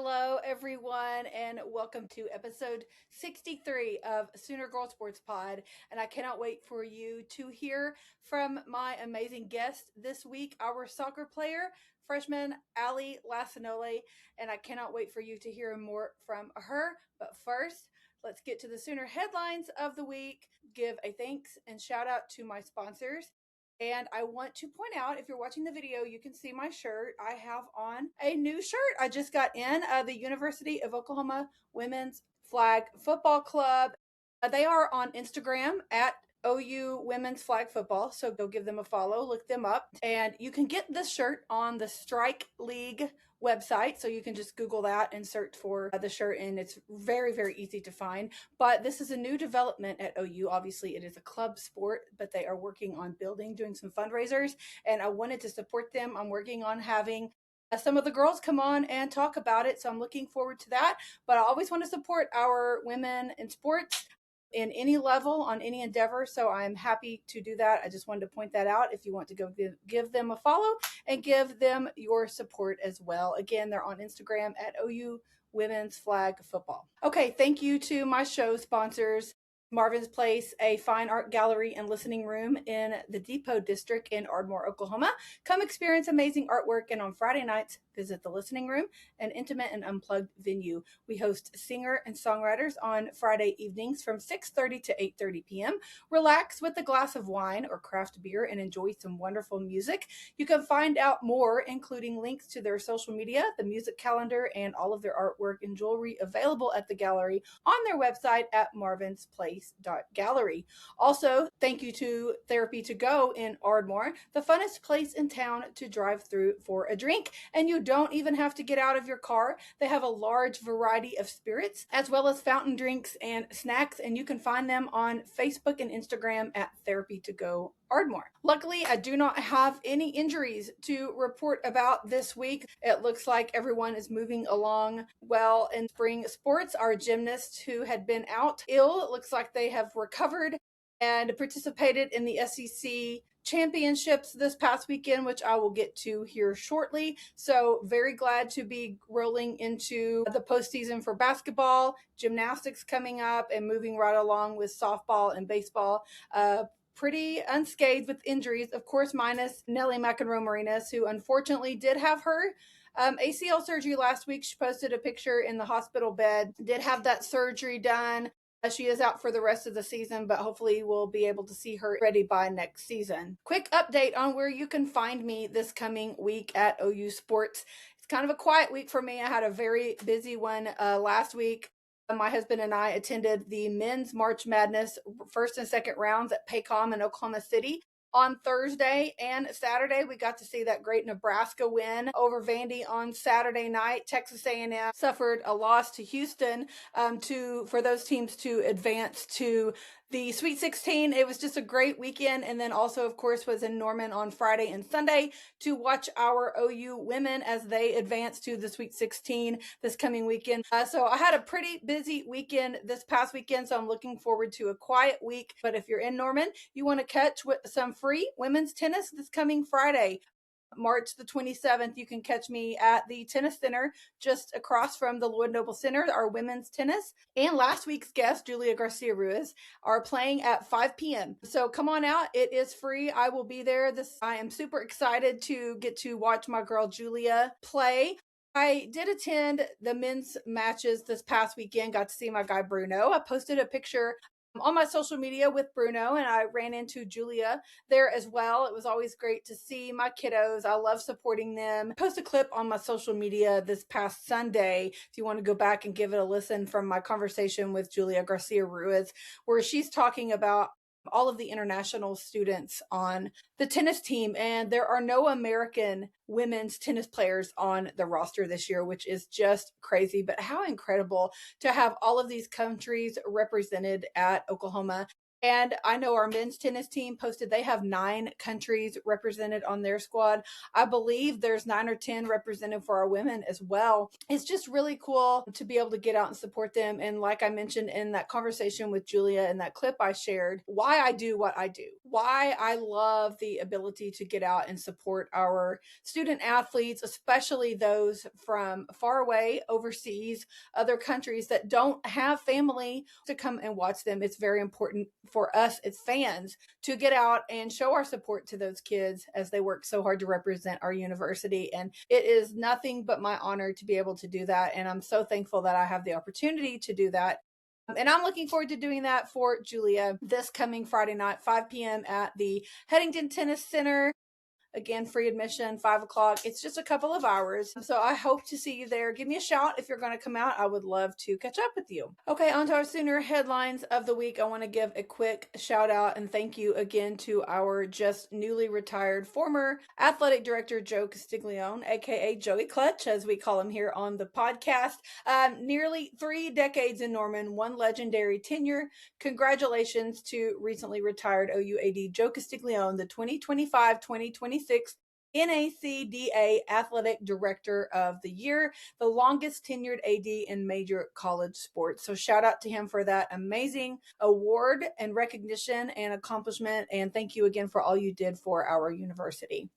Hello, everyone, and welcome to episode 63 of Sooner Girl Sports Pod. And I cannot wait for you to hear from my amazing guest this week, our soccer player, freshman Ally Laccinole. And I cannot wait for you to hear more from her. But first, let's get to the Sooner headlines of the week. Give a thanks and shout out to my sponsors. And I want to point out, if you're watching the video, you can see my shirt. I have on a new shirt I just got in the University of Oklahoma Women's Flag Football Club. They are on Instagram at OU Women's Flag Football. So go give them a follow, look them up. And you can get this shirt on the Strike League website. So you can just Google that and search for the shirt, and it's very, very easy to find. But this is a new development at OU. Obviously, it is a club sport, but they are working on doing some fundraisers, and I wanted to support them. I'm working on having some of the girls come on and talk about it. So I'm looking forward to that. But I always want to support our women in sports in any level, on any endeavor. So I'm happy to do that. I just wanted to point that out. If you want to go give them a follow and give them your support as well. Again, they're on Instagram at OU Women's Flag Football. Okay, thank you to my show sponsors. Marvin's Place, a fine art gallery and listening room in the Depot District in Ardmore, Oklahoma. Come experience amazing artwork, and on Friday nights, visit the listening room, an intimate and unplugged venue. We host singer and songwriters on Friday evenings from 6:30 to 8:30 p.m. Relax with a glass of wine or craft beer and enjoy some wonderful music. You can find out more, including links to their social media, the music calendar, and all of their artwork and jewelry available at the gallery on their website at marvinsplace.gallery. Also, thank you to Therapy to Go in Ardmore, the funnest place in town to drive through for a drink. And you don't even have to get out of your car. They have a large variety of spirits as well as fountain drinks and snacks, and you can find them on Facebook and Instagram at Therapy to Go Ardmore. Luckily, I do not have any injuries to report about this week. It looks like everyone is moving along well in spring sports. Our gymnasts who had been out ill, it looks like they have recovered and participated in the SEC championships this past weekend, which I will get to here shortly. So very glad to be rolling into the postseason for basketball, gymnastics coming up, and moving right along with softball and baseball. Pretty unscathed with injuries, of course, minus Nellie McEnroe-Marinas, who unfortunately did have her ACL surgery last week. She posted a picture in the hospital bed, did have that surgery done. She is out for the rest of the season, but hopefully we'll be able to see her ready by next season. Quick update on where you can find me this coming week at OU Sports. It's kind of a quiet week for me. I had a very busy one last week. My husband and I attended the men's March Madness first and second rounds at Paycom in Oklahoma City. On Thursday and Saturday, we got to see that great Nebraska win over Vandy on Saturday night. Texas A&M suffered a loss to Houston for those teams to advance to the Sweet 16. It was just a great weekend. And then also, of course, was in Norman on Friday and Sunday to watch our OU women as they advance to the Sweet 16 this coming weekend. So I had a pretty busy weekend this past weekend, so I'm looking forward to a quiet week. But if you're in Norman, you want to catch some free women's tennis this coming Friday, March the 27th, you can catch me at the tennis center just across from the Lloyd Noble Center. Our women's tennis and last week's guest, Julia Garcia Ruiz, are playing at 5 p.m. So come on out. It is free. I will be there. I am super excited to get to watch my girl Julia play. I did attend the men's matches this past weekend, got to see my guy Bruno. I posted a picture on my social media with Bruno, and I ran into Julia there as well. It was always great to see my kiddos. I love supporting them. I posted a clip on my social media this past Sunday, if you want to go back and give it a listen, from my conversation with Julia Garcia Ruiz, where she's talking about all of the international students on the tennis team, and there are no American women's tennis players on the roster this year, which is just crazy. But how incredible to have all of these countries represented at Oklahoma. And I know our men's tennis team posted they have 9 countries represented on their squad. I believe there's 9 or 10 represented for our women as well. It's just really cool to be able to get out and support them. And like I mentioned in that conversation with Julia in that clip I shared, why I do what I do, why I love the ability to get out and support our student athletes, especially those from far away, overseas, other countries that don't have family to come and watch them. It's very important for us as fans to get out and show our support to those kids as they work so hard to represent our university. And it is nothing but my honor to be able to do that. And I'm so thankful that I have the opportunity to do that. And I'm looking forward to doing that for Julia this coming Friday night, 5 p.m. at the Headington Tennis Center. Again, free admission, 5 o'clock. It's just a couple of hours. So I hope to see you there. Give me a shout if you're going to come out. I would love to catch up with you. Okay, on to our Sooner headlines of the week. I want to give a quick shout out and thank you again to our just newly retired former athletic director, Joe Castiglione, aka Joey Clutch, as we call him here on the podcast. Nearly 3 decades in Norman, 1 legendary tenure. Congratulations to recently retired OU AD Joe Castiglione, the 2025-2026 NACDA Athletic Director of the Year, the longest tenured AD in major college sports. So shout out to him for that amazing award and recognition and accomplishment. And thank you again for all you did for our university.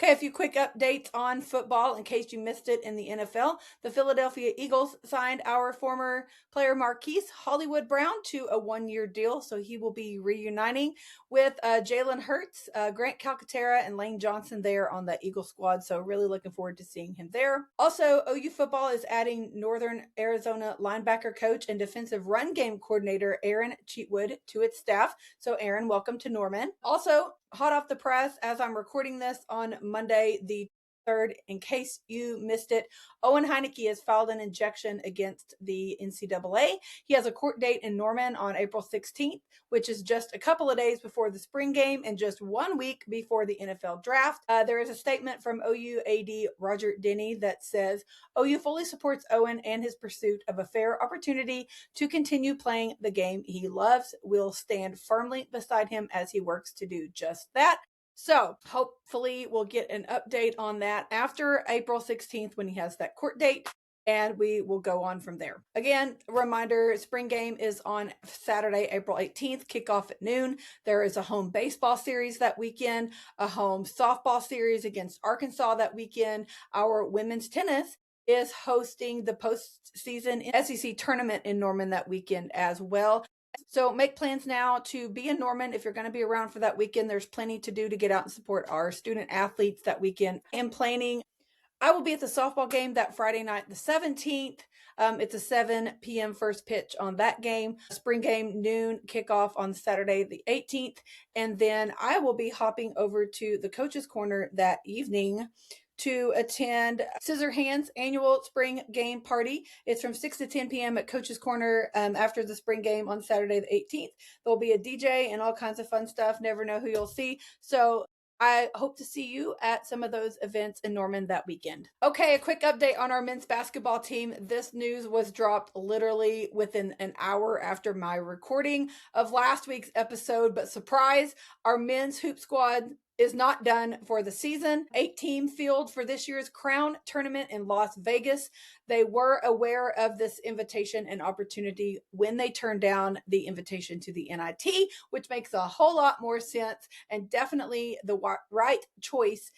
Okay, a few quick updates on football in case you missed it in the NFL. The Philadelphia Eagles signed our former player Marquise Hollywood Brown to a 1-year deal, so he will be reuniting with Jalen Hurts, Grant Calcaterra, and Lane Johnson there on the Eagle squad, so really looking forward to seeing him there. Also, OU football is adding Northern Arizona linebacker coach and defensive run game coordinator Aaron Cheatwood to its staff. So Aaron, welcome to Norman. Also, hot off the press, as I'm recording this on Monday, the 3rd, in case you missed it, Owen Heineke has filed an injunction against the NCAA. He has a court date in Norman on April 16th, which is just a couple of days before the spring game and just 1 week before the NFL draft. There is a statement from OU AD Roger Denny that says, OU fully supports Owen and his pursuit of a fair opportunity to continue playing the game he loves. We'll stand firmly beside him as he works to do just that. So hopefully we'll get an update on that after April 16th when he has that court date, and we will go on from there. Again, reminder, spring game is on Saturday, April 18th, kickoff at noon. There is a home baseball series that weekend, a home softball series against Arkansas that weekend. Our women's tennis is hosting the postseason SEC tournament in Norman that weekend as well. So make plans now to be in Norman. If you're going to be around for that weekend, there's plenty to do to get out and support our student athletes that weekend. In planning, I will be at the softball game that Friday night, the 17th. It's a 7 p.m. first pitch on that game. Spring game, noon, kickoff on Saturday, the 18th. And then I will be hopping over to the Coach's Corner that evening to attend Scissor Hands annual spring game party. It's from 6 to 10 p.m. at Coach's Corner after the spring game on Saturday the 18th. There'll be a DJ and all kinds of fun stuff. Never know who you'll see. So I hope to see you at some of those events in Norman that weekend. Okay, a quick update on our men's basketball team. This news was dropped literally within an hour after my recording of last week's episode, but surprise, our men's hoop squad is not done for the season. 8-team field for this year's Crown Tournament in Las Vegas. They were aware of this invitation and opportunity when they turned down the invitation to the NIT, which makes a whole lot more sense and definitely the right choice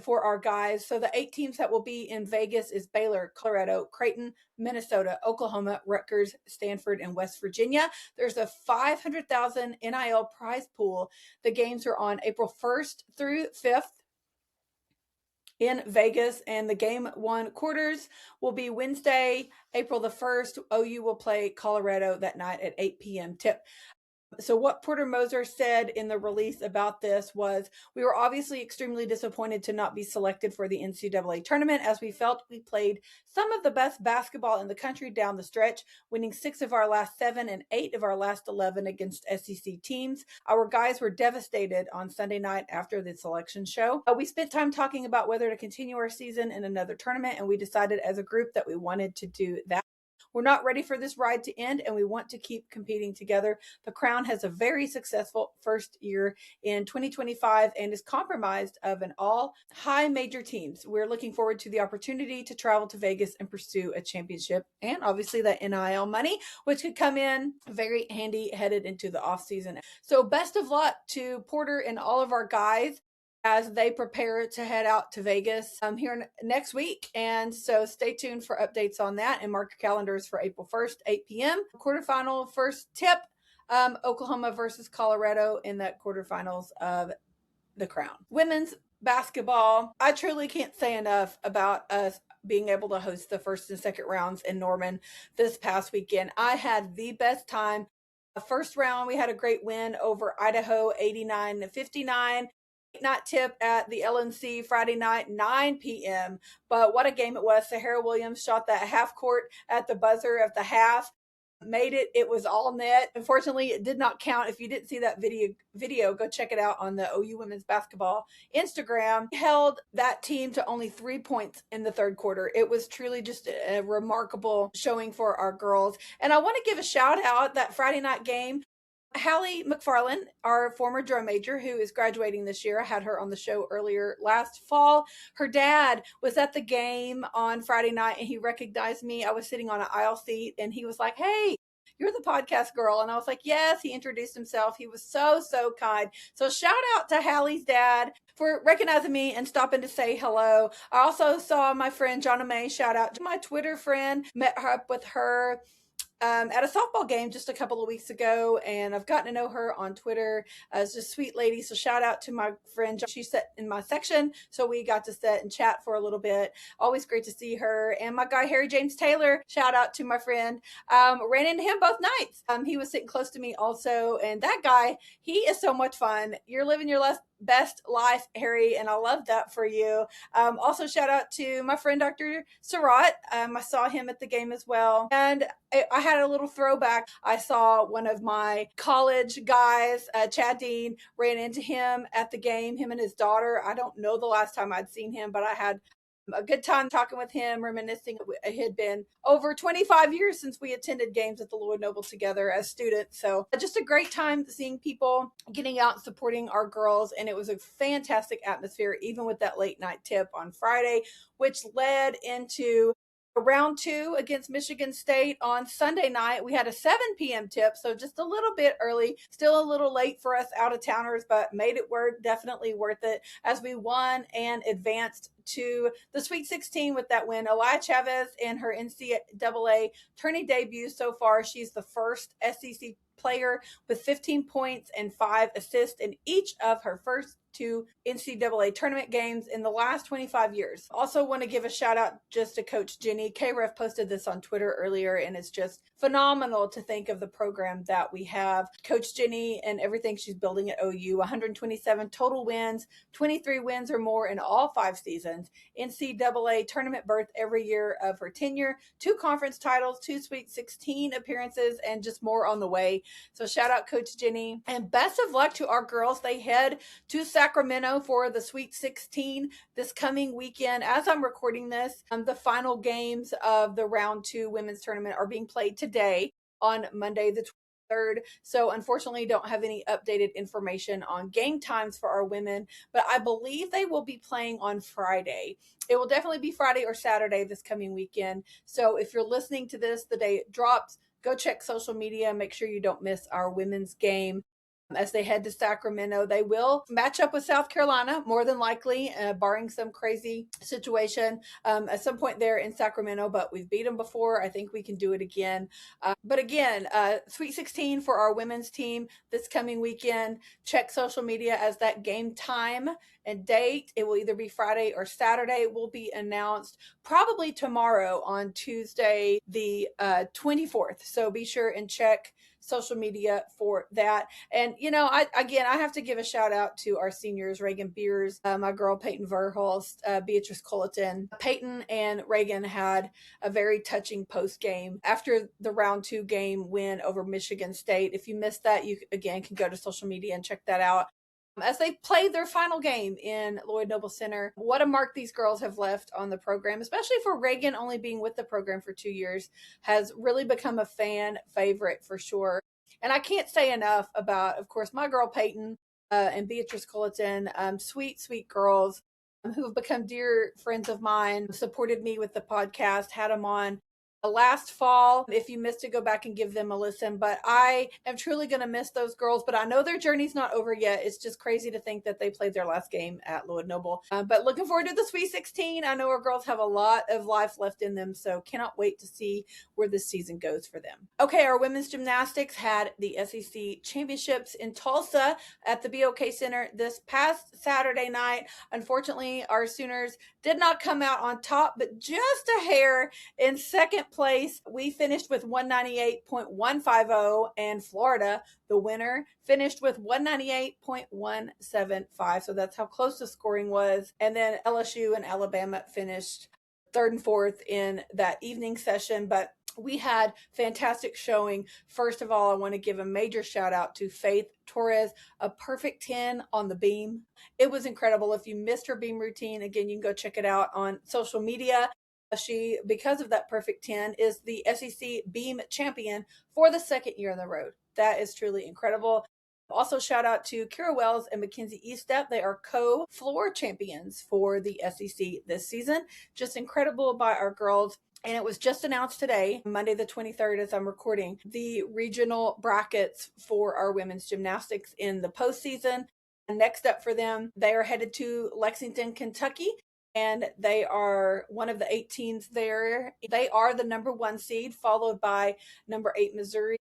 for our guys. So the 8 teams that will be in Vegas is Baylor, Colorado, Creighton, Minnesota, Oklahoma, Rutgers, Stanford, and West Virginia. There's a $500,000 NIL prize pool. The games are on April 1st through 5th in Vegas, and the game 1 quarters will be Wednesday, April the 1st. OU will play Colorado that night at 8 p.m. tip. So what Porter Moser said in the release about this was, we were obviously extremely disappointed to not be selected for the NCAA tournament, as we felt we played some of the best basketball in the country down the stretch, winning 6 of our last 7 and 8 of our last 11 against SEC teams. Our guys were devastated on Sunday night after the selection show. We spent time talking about whether to continue our season in another tournament, and we decided as a group that we wanted to do that. We're not ready for this ride to end, and we want to keep competing together. The Crown has a very successful first year in 2025 and is comprised of an all high major teams. We're looking forward to the opportunity to travel to Vegas and pursue a championship, and obviously that NIL money, which could come in very handy headed into the off season. So best of luck to Porter and all of our guys as they prepare to head out to Vegas here next week. And so stay tuned for updates on that, and mark your calendars for April 1st, 8 p.m. Quarterfinal first tip, Oklahoma versus Colorado in that quarterfinals of the Crown. Women's basketball, I truly can't say enough about us being able to host the first and second rounds in Norman this past weekend. I had the best time. The first round, we had a great win over Idaho, 89-59. Night tip at the LNC Friday night, 9 p.m. But what a game it was. Sahara Williams shot that half court at the buzzer of the half, made it. It was all net. Unfortunately, it did not count. If you didn't see that video, go check it out on the OU Women's Basketball Instagram. Held that team to only 3 points in the third quarter. It was truly just a remarkable showing for our girls. And I want to give a shout out that Friday night game. Ally McFarland, our former drum major who is graduating this year, I had her on the show earlier last fall. Her dad was at the game on Friday night and he recognized me. I was sitting on an aisle seat and he was like, "Hey, you're the podcast girl." And I was like, "Yes." He introduced himself. He was so kind. So shout out to Hallie's dad for recognizing me and stopping to say hello. I also saw my friend Jonna May. Shout out to my Twitter friend. Met her up with her at a softball game just a couple of weeks ago, and I've gotten to know her on Twitter as just a sweet lady. So shout out to my friend. She sat in my section, so we got to sit and chat for a little bit. Always great to see her. And my guy Harry James Taylor, shout out to my friend. Ran into him both nights. He was sitting close to me also, and that guy, he is so much fun. You're living your best life, Harry, and I love that for you. Also shout out to my friend Dr. Surratt. I saw him at the game as well, and I had a little throwback. I saw one of my college guys, Chad Dean, ran into him at the game, him and his daughter. I don't know the last time I'd seen him, but I had a good time talking with him, reminiscing. It had been over 25 years since we attended games at the Lloyd Noble together as students. So just a great time seeing people getting out and supporting our girls. And it was a fantastic atmosphere, even with that late night tip on Friday, which led into round 2 against Michigan State on Sunday night. We had a 7 p.m. tip, so just a little bit early, still a little late for us out of towners, but made it work. Definitely worth it as we won and advanced to the Sweet 16 with that win. Elia Chavez in her NCAA tourney debut so far. She's the first SEC player with 15 points and 5 assists in each of her first 2 NCAA tournament games in the last 25 years. Also want to give a shout out just to Coach Jenny. KREF posted this on Twitter earlier, and it's just phenomenal to think of the program that we have. Coach Jenny and everything she's building at OU, 127 total wins, 23 wins or more in all 5 seasons, NCAA tournament berth every year of her tenure, 2 conference titles, 2 Sweet 16 appearances, and just more on the way. So shout out Coach Jenny, and best of luck to our girls. They head to Sacramento for the Sweet 16 this coming weekend. As I'm recording this, the final games of the round 2 women's tournament are being played today on Monday the 23rd. So unfortunately don't have any updated information on game times for our women, but I believe they will be playing on Friday. It will definitely be Friday or Saturday this coming weekend. So if you're listening to this the day it drops, go check social media. Make sure you don't miss our women's game. As they head to Sacramento, they will match up with South Carolina, more than likely, barring some crazy situation at some point there in Sacramento, but we've beat them before. I think we can do it again. But again, Sweet 16 for our women's team this coming weekend. Check social media as that game time and date. It will either be Friday or Saturday. Will be announced probably tomorrow on Tuesday, the 24th. So be sure and check social media for that. And I have to give a shout out to our seniors, Reagan Beers, my girl Peyton Verhulst, Beatrice Culleton. Peyton and Reagan had a very touching post game after the round 2 game win over Michigan State. If you missed that, you again can go to social media and check that out. as they played their final game in Lloyd Noble Center. What a mark these girls have left on the program, especially for Reagan only being with the program for 2 years, has really become a fan favorite for sure. And I can't say enough about, of course, my girl Peyton and Beatrice Culleton, sweet, sweet girls who have become dear friends of mine, supported me with the podcast, had them on last fall. If you missed it, go back and give them a listen. But I am truly going to miss those girls. But I know their journey's not over yet. It's just crazy to think that they played their last game at Lloyd Noble. But looking forward to the Sweet 16. I know our girls have a lot of life left in them, so cannot wait to see where this season goes for them. Okay, our women's gymnastics had the SEC championships in Tulsa at the BOK Center this past Saturday night. Unfortunately, our Sooners did not come out on top, but just a hair in second place. We finished with 198.150, and Florida, the winner, finished with 198.175. So that's how close the scoring was. And then LSU and Alabama finished third and fourth in that evening session. But we had fantastic showing. First of all, I want to give a major shout out to Faith Torres, a perfect 10 on the beam. It was incredible. If you missed her beam routine, again, you can go check it out on social media. She, because of that perfect 10, is the SEC beam champion for the second year in a row. That is truly incredible. Also, shout out to Kira Wells and Mackenzie Eastep. They are co-floor champions for the SEC this season. Just incredible by our girls. And it was just announced today, Monday the 23rd, as I'm recording, the regional brackets for our women's gymnastics in the postseason. And next up for them, they are headed to Lexington, Kentucky. And they are one of the 8 teams there. They are the number 1 seed, followed by number 8 Missouri,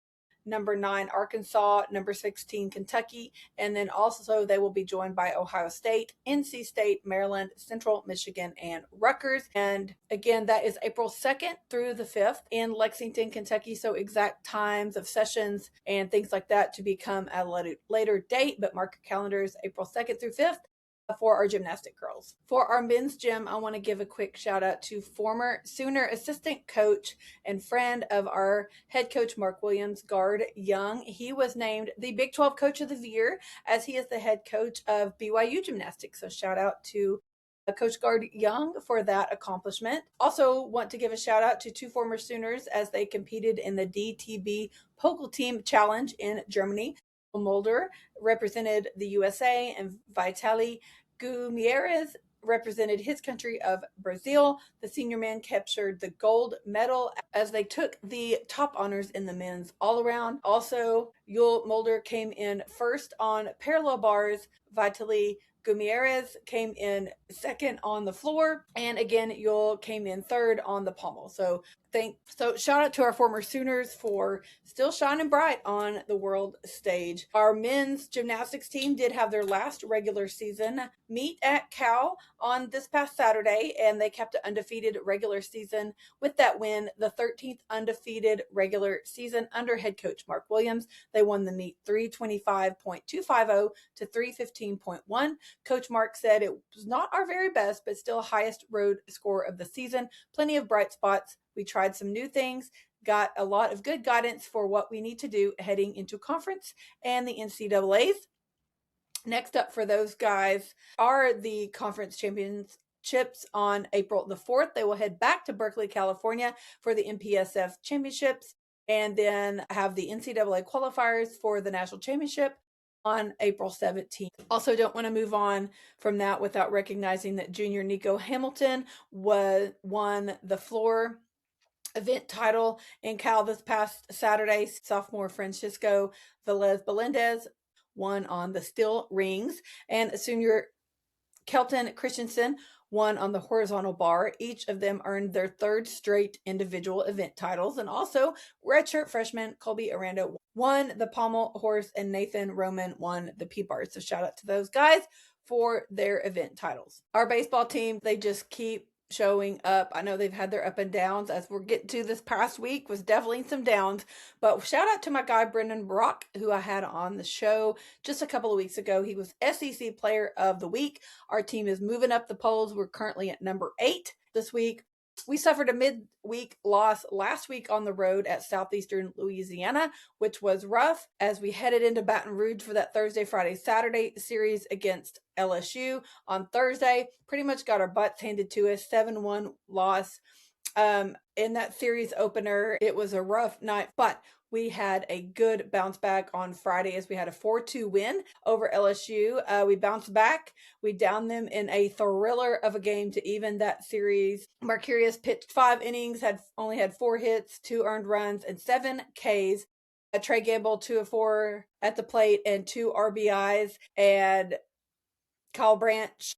number 9 Arkansas, number 16 Kentucky, and then also they will be joined by Ohio State, NC State, Maryland, Central Michigan, and Rutgers. And again, that is April 2nd through the 5th in Lexington, Kentucky. So exact times of sessions and things like that to become at a later date, but mark your calendars, April 2nd through 5th. For our gymnastic girls. For our men's gym, I want to give a quick shout out to former Sooner assistant coach and friend of our head coach, Mark Williams, Guard Young. He was named the Big 12 Coach of the Year as he is the head coach of BYU Gymnastics. So shout out to Coach Guard Young for that accomplishment. Also want to give a shout out to 2 former Sooners as they competed in the DTB Pokal Team Challenge in Germany. Mulder represented the USA, and Vitaly Gutierrez represented his country of Brazil. The senior men captured the gold medal as they took the top honors in the men's all-around. Also, Yul Mulder came in first on parallel bars. Vitaly Gutierrez came in second on the floor, and again, Yul came in third on the pommel. So shout out to our former Sooners for still shining bright on the world stage. Our men's gymnastics team did have their last regular season meet at Cal on this past Saturday, and they kept an undefeated regular season with that win, the 13th undefeated regular season under head coach Mark Williams. They won the meet 325.250 to 315.1. Coach Mark said it was not our very best, but still highest road score of the season. Plenty of bright spots. We tried some new things, got a lot of good guidance for what we need to do heading into conference and the NCAAs. Next up for those guys are the conference championships on April the 4th. They will head back to Berkeley, California for the MPSF championships and then have the NCAA qualifiers for the national championship on April 17th. Also, don't want to move on from that without recognizing that junior Nico Hamilton won the floor event title in Cal this past Saturday. Sophomore Francisco Velez Belendez won on the steel rings, and senior Kelton Christensen won on the horizontal bar. Each of them earned their 3rd straight individual event titles. And also, redshirt freshman Colby Aranda won the pommel horse, and Nathan Roman won the P-bar. So shout out to those guys for their event titles. Our baseball team, they just keep showing up. I know they've had their up and downs, as we're getting to this past week was definitely some downs, but shout out to my guy Brendan Brock, who I had on the show just a couple of weeks ago. He was SEC Player of the Week. Our team is moving up the polls. We're currently at number 8 this week. We suffered a midweek loss last week on the road at Southeastern Louisiana, which was rough as we headed into Baton Rouge for that Thursday, Friday, Saturday series against LSU. On Thursday, pretty much got our butts handed to us, 7-1 loss. In that series opener, it was a rough night, but we had a good bounce back on Friday as we had a 4-2 win over LSU. We bounced back. We downed them in a thriller of a game to even that series. Mercurius pitched 5 innings, only had 4 hits, 2 earned runs, and 7 Ks. Trey Gamble, 2 of 4 at the plate and 2 RBIs. And Kyle Branch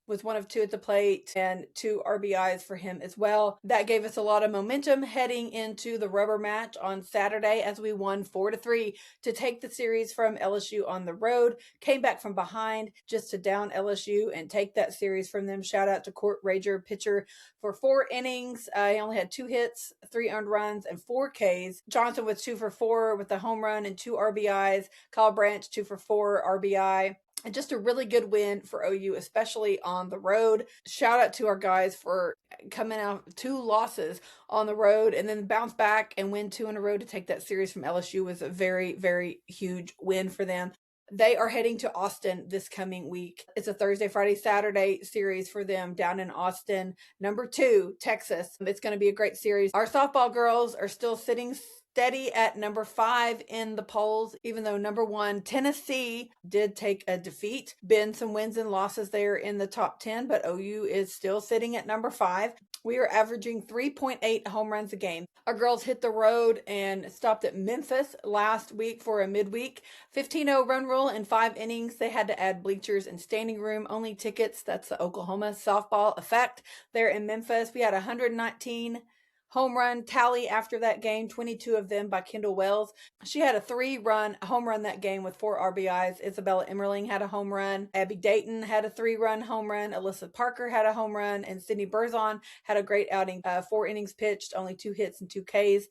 was 1 of 2 at the plate and 2 RBIs for him as well. That gave us a lot of momentum heading into the rubber match on Saturday as we won 4-3 to take the series from LSU on the road. Came back from behind just to down LSU and take that series from them. Shout out to Court Rager, pitcher for 4 innings. He only had 2 hits, 3 earned runs, and 4 Ks. Johnson was 2 for 4 with a home run and 2 RBIs. Kyle Branch, 2 for 4 RBI. And just a really good win for OU, especially on the road. Shout out to our guys for coming out 2 losses on the road and then bounce back and win 2 in a row to take that series from LSU was a very, very huge win for them. They are heading to Austin this coming week. It's a Thursday, Friday, Saturday series for them down in Austin. Number 2, Texas. It's going to be a great series. Our softball girls are still sitting steady at number 5 in the polls, even though number 1, Tennessee, did take a defeat. Been some wins and losses there in the top 10, but OU is still sitting at number 5. We are averaging 3.8 home runs a game. Our girls hit the road and stopped at Memphis last week for a midweek 15-0 run rule in 5 innings. They had to add bleachers and standing room only tickets. That's the Oklahoma softball effect there in Memphis. We had 119 home run tally after that game, 22 of them by Kendall Wells. She had a 3-run home run that game with 4 RBIs. Isabella Emmerling had a home run. Abby Dayton had a 3-run home run. Alyssa Parker had a home run. And Sydney Berzon had a great outing. 4 innings pitched, only 2 hits and 2 Ks.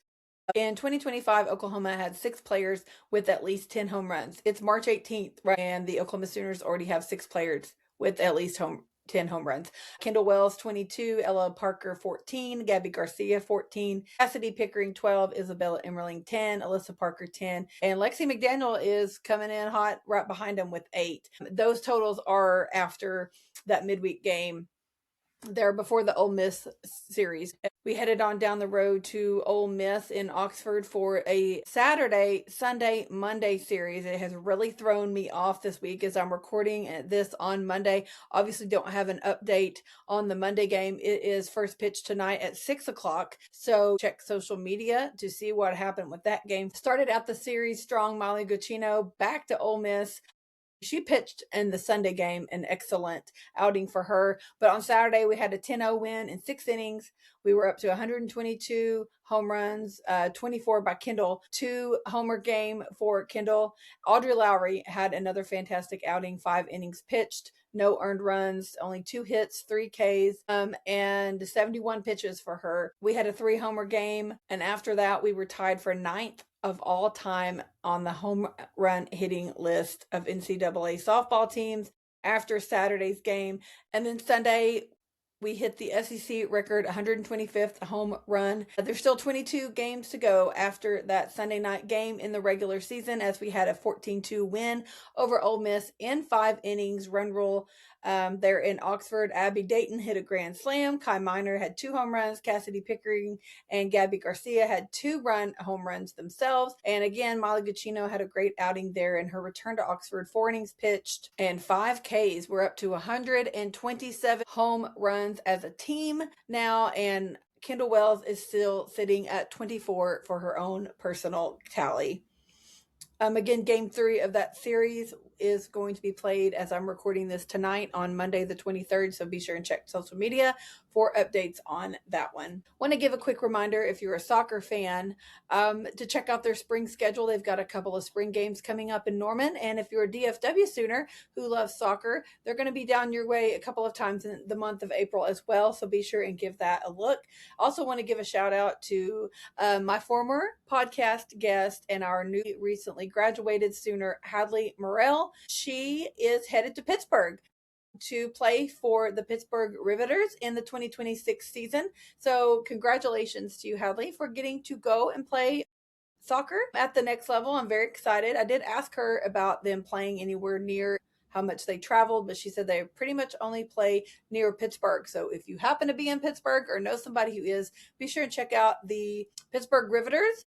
In 2025, Oklahoma had 6 players with at least 10 home runs. It's March 18th, right? And the Oklahoma Sooners already have 6 players with at least 10 home runs. Kendall Wells, 22, Ella Parker, 14, Gabby Garcia, 14, Cassidy Pickering, 12, Isabella Emmerling, 10, Alyssa Parker, 10, and Lexi McDaniel is coming in hot right behind them with 8. Those totals are after that midweek game there before the Ole Miss series. We headed on down the road to Ole Miss in Oxford for a Saturday, Sunday, Monday series. It has really thrown me off this week as I'm recording this on Monday. Obviously don't have an update on the Monday game. It is first pitch tonight at 6 o'clock. So check social media to see what happened with that game. Started out the series strong. Molly Guccino back to Ole Miss. She pitched in the Sunday game, an excellent outing for her. But on Saturday, we had a 10-0 win in 6 innings. We were up to 122 home runs, 24 by Kendall, 2 homer game for Kendall. Audrey Lowry had another fantastic outing, 5 innings pitched, no earned runs, only 2 hits, 3 Ks, and 71 pitches for her. We had a 3 homer game, and after that, we were tied for 9th of all time on the home run hitting list of NCAA softball teams after Saturday's game. And then Sunday, we hit the SEC record 125th home run. There's still 22 games to go after that Sunday night game in the regular season as we had a 14-2 win over Ole Miss in 5 innings run rule. There in Oxford, Abby Dayton hit a grand slam. Kai Miner had 2 home runs. Cassidy Pickering and Gabby Garcia had 2 home runs themselves. And again, Molly Guccino had a great outing there in her return to Oxford. 4 innings pitched and 5 Ks. We're up to 127 home runs as a team now, and Kendall Wells is still sitting at 24 for her own personal tally. Again, game 3 of that series is going to be played as I'm recording this tonight on Monday the 23rd, so be sure and check social media for updates on that one. Want to give a quick reminder, if you're a soccer fan, to check out their spring schedule. They've got a couple of spring games coming up in Norman, and if you're a DFW Sooner who loves soccer, they're going to be down your way a couple of times in the month of April as well, so be sure and give that a look. Also want to give a shout out to my former podcast guest and our new recently graduated Sooner, Hadley Morrell. She is headed to Pittsburgh to play for the Pittsburgh Riveters in the 2026 season. So congratulations to you, Hadley, for getting to go and play soccer at the next level. I'm very excited. I did ask her about them playing anywhere near how much they traveled, but she said they pretty much only play near Pittsburgh. So if you happen to be in Pittsburgh or know somebody who is, be sure and check out the Pittsburgh Riveters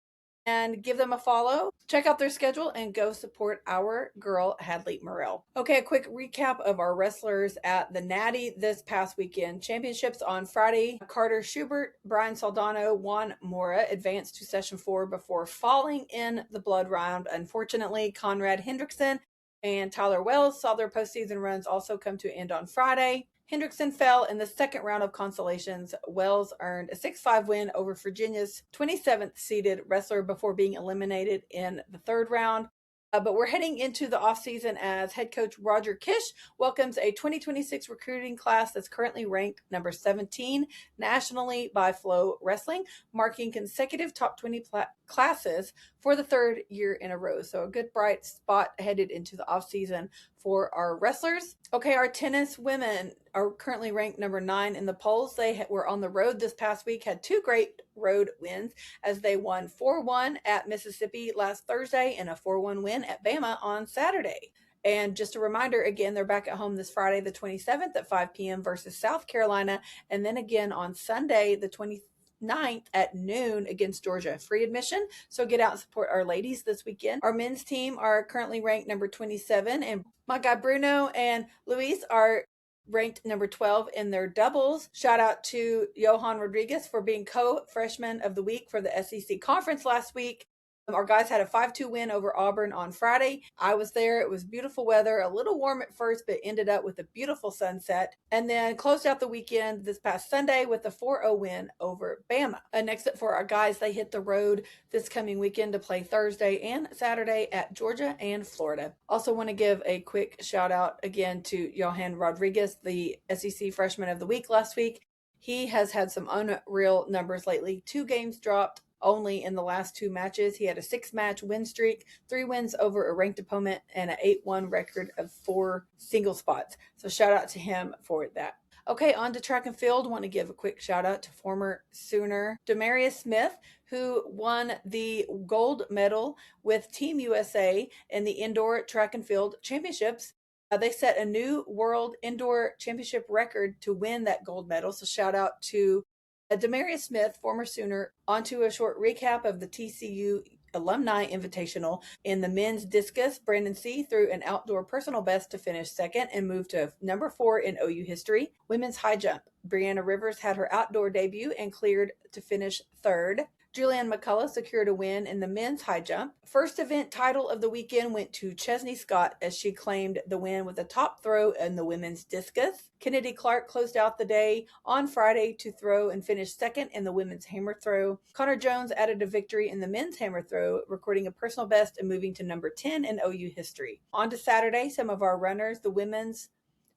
and give them a follow. Check out their schedule and go support our girl, Hadley Morrell. Okay, a quick recap of our wrestlers at the Natty this past weekend. Championships on Friday. Carter Schubert, Brian Saldano, Juan Mora advanced to Session 4 before falling in the blood round. Unfortunately, Conrad Hendrickson and Tyler Wells saw their postseason runs also come to an end on Friday. Hendrickson fell in the second round of consolations. Wells earned a 6-5 win over Virginia's 27th seeded wrestler before being eliminated in the third round. But we're heading into the offseason as head coach Roger Kish welcomes a 2026 recruiting class that's currently ranked number 17 nationally by Flow Wrestling, marking consecutive top 20 classes for the third year in a row. So a good bright spot headed into the offseason for our wrestlers. Okay, our tennis women are currently ranked number 9 in the polls. They were on the road this past week, had 2 great road wins as they won 4-1 at Mississippi last Thursday and a 4-1 win at Bama on Saturday. And just a reminder, again, they're back at home this Friday, the 27th at 5 p.m. versus South Carolina, and then again on Sunday, the 29th at noon against Georgia. Free admission, so get out and support our ladies this weekend. Our men's team are currently ranked number 27, and my guy Bruno and Luis are ranked number 12 in their doubles. Shout out to Johan Rodriguez for being co-freshman of the week for the SEC conference last week. Our guys had a 5-2 win over Auburn on Friday. I was there. It was beautiful weather, a little warm at first, but ended up with a beautiful sunset. And then closed out the weekend this past Sunday with a 4-0 win over Bama. Next up for our guys, they hit the road this coming weekend to play Thursday and Saturday at Georgia and Florida. Also want to give a quick shout out again to Johan Rodriguez, the SEC freshman of the week last week. He has had some unreal numbers lately. 2 games dropped only in the last 2 matches. He had a 6-match win streak, 3 wins over a ranked opponent, and an 8-1 record of 4 single spots. So shout out to him for that. Okay, on to track and field. Want to give a quick shout out to former Sooner Demarius Smith, who won the gold medal with Team USA in the indoor track and field championships. They set a new world indoor championship record to win that gold medal. So shout out to Demarius Smith, former Sooner. Onto a short recap of the TCU Alumni Invitational. In the men's discus, Brandon C. threw an outdoor personal best to finish second and move to number 4 in OU history. Women's high jump, Brianna Rivers had her outdoor debut and cleared to finish 3rd. Julianne McCullough secured a win in the men's high jump. First event title of the weekend went to Chesney Scott as she claimed the win with a top throw in the women's discus. Kennedy Clark closed out the day on Friday to throw and finish second in the women's hammer throw. Connor Jones added a victory in the men's hammer throw, recording a personal best and moving to number 10 in OU history. On to Saturday, some of our runners, the women's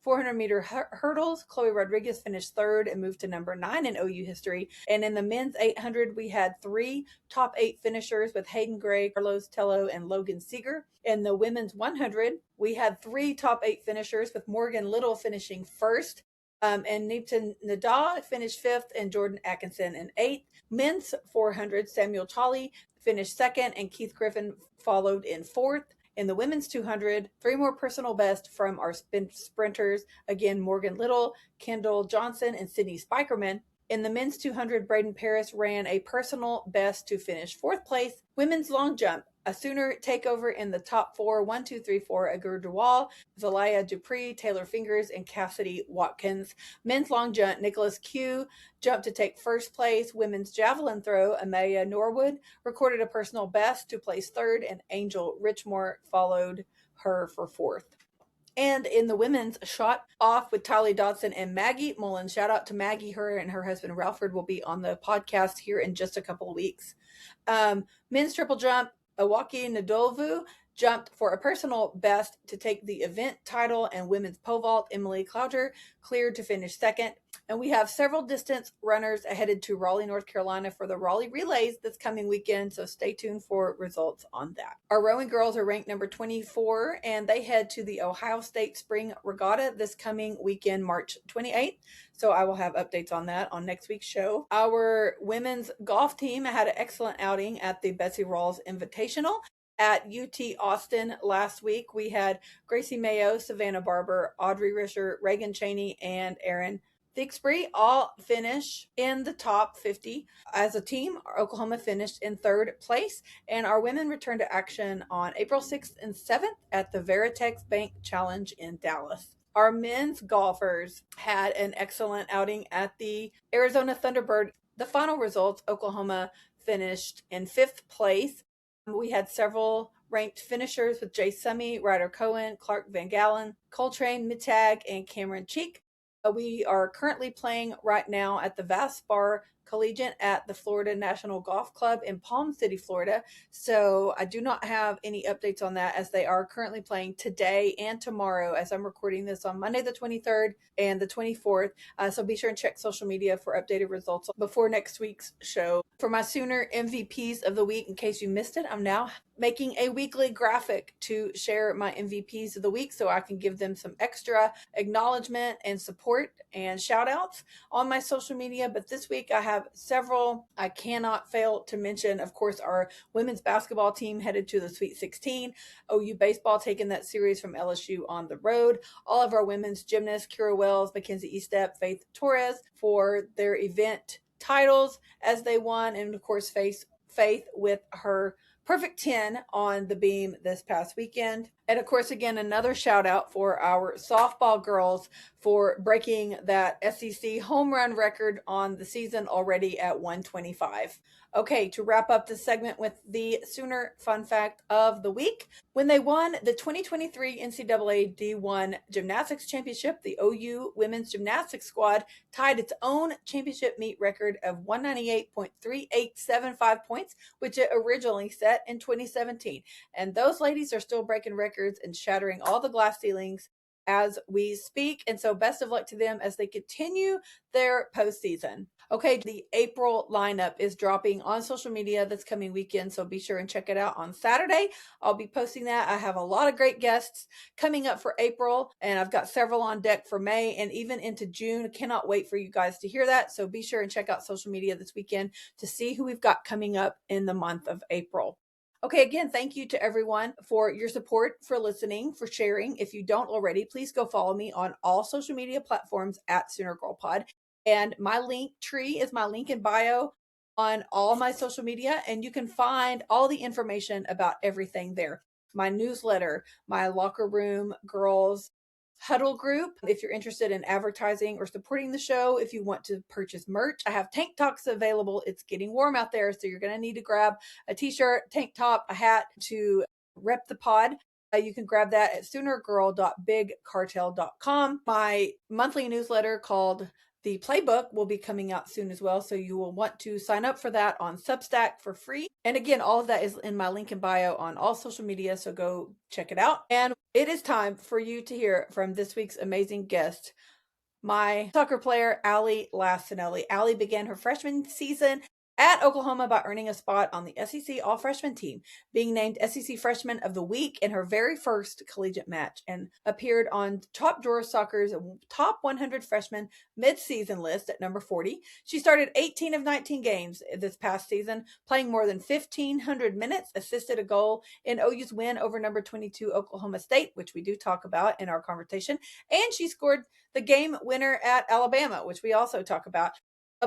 400-meter hurdles, Chloe Rodriguez finished 3rd and moved to number 9 in OU history. And in the men's 800, we had 3 top 8 finishers with Hayden Gray, Carlos Tello, and Logan Seeger. In the women's 100, we had 3 top 8 finishers with Morgan Little finishing 1st. And Nipton Nada finished 5th and Jordan Atkinson in 8th. Men's 400, Samuel Tolley finished 2nd and Keith Griffin followed in 4th. In the women's 200, 3 more personal best from our sprinters. Again, Morgan Little, Kendall Johnson, and Sydney Spikerman. In the men's 200, Braden Paris ran a personal best to finish 4th place. Women's long jump, a Sooner takeover in the top 4, 1, 2, 3, 4, Agur Dewal, Zelaya Dupree, Taylor Fingers, and Cassidy Watkins. Men's long jump, Nicholas Q jumped to take 1st place. Women's javelin throw, Amelia Norwood recorded a personal best to place 3rd, and Angel Richmore followed her for 4th. And in the women's shot off with Tylee Dodson and Maggie Mullins. Shout out to Maggie. Her and her husband Ralford will be on the podcast here in just a couple of weeks. Men's triple jump, Awaki Ndolvu jumped for a personal best to take the event title, and women's pole vault, Emily Clouder cleared to finish second. And we have several distance runners headed to Raleigh, North Carolina for the Raleigh Relays this coming weekend, so stay tuned for results on that. Our rowing girls are ranked number 24, and they head to the Ohio State Spring Regatta this coming weekend, March 28th. So I will have updates on that on next week's show. Our women's golf team had an excellent outing at the Betsy Rawls Invitational at UT Austin last week. We had Gracie Mayo, Savannah Barber, Audrey Risher, Reagan Cheney, and Erin Thixbury all finish in the top 50. As a team, Oklahoma finished in third place, and our women returned to action on April 6th and 7th at the Veritex Bank Challenge in Dallas. Our men's golfers had an excellent outing at the Arizona Thunderbird. The final results, Oklahoma finished in 5th place. We had several ranked finishers with Jay Summey, Ryder Cohen, Clark Van Galen, Coltrane Mittag, and Cameron Cheek. We are currently playing right now at the Vaspar Collegiate at the Florida National Golf Club in Palm City, Florida. So I do not have any updates on that, as they are currently playing today and tomorrow, as I'm recording this on Monday the 23rd and the 24th. So be sure and check social media for updated results before next week's show. For my Sooner MVPs of the week, in case you missed it, I'm now making a weekly graphic to share my MVPs of the week so I can give them some extra acknowledgement and support and shout outs on my social media. But this week I have several I cannot fail to mention. Of course, our women's basketball team headed to the Sweet 16. OU baseball taking that series from LSU on the road. All of our women's gymnasts, Kira Wells, Mackenzie Estep, Faith Torres, for their event titles as they won. And of course, Faith with her perfect 10 on the beam this past weekend. And of course, again, another shout out for our softball girls for breaking that SEC home run record on the season already at 125. Okay, to wrap up this segment with the Sooner fun fact of the week. When they won the 2023 NCAA D1 Gymnastics Championship, the OU women's gymnastics squad tied its own championship meet record of 198.3875 points, which it originally set in 2017. And those ladies are still breaking records and shattering all the glass ceilings as we speak. And so best of luck to them as they continue their postseason. Okay, the April lineup is dropping on social media this coming weekend, so be sure and check it out on Saturday. I'll be posting that. I have a lot of great guests coming up for April, and I've got several on deck for May and even into June. I cannot wait for you guys to hear that, so be sure and check out social media this weekend to see who we've got coming up in the month of April. Okay, again, thank you to everyone for your support, for listening, for sharing. If you don't already, please go follow me on all social media platforms at Sooner Girl Pod. And my link tree is my link in bio on all my social media, and you can find all the information about everything there. My newsletter, my locker room girls huddle group. If you're interested in advertising or supporting the show, if you want to purchase merch, I have tank tops available. It's getting warm out there, so you're going to need to grab a t-shirt, tank top, a hat to rep the pod. You can grab that at soonergirl.bigcartel.com. My monthly newsletter called The Playbook will be coming out soon as well, so you will want to sign up for that on Substack for free. And again, all of that is in my link in bio on all social media, so go check it out. And it is time for you to hear from this week's amazing guest, my soccer player, Ally Laccinole. Ally began her freshman season at Oklahoma by earning a spot on the SEC All-Freshman team, being named SEC Freshman of the Week in her very first collegiate match, and appeared on Top Drawer Soccer's Top 100 Freshman Midseason List at number 40. She started 18 of 19 games this past season, playing more than 1,500 minutes, assisted a goal in OU's win over number 22 Oklahoma State, which we do talk about in our conversation, and she scored the game winner at Alabama, which we also talk about.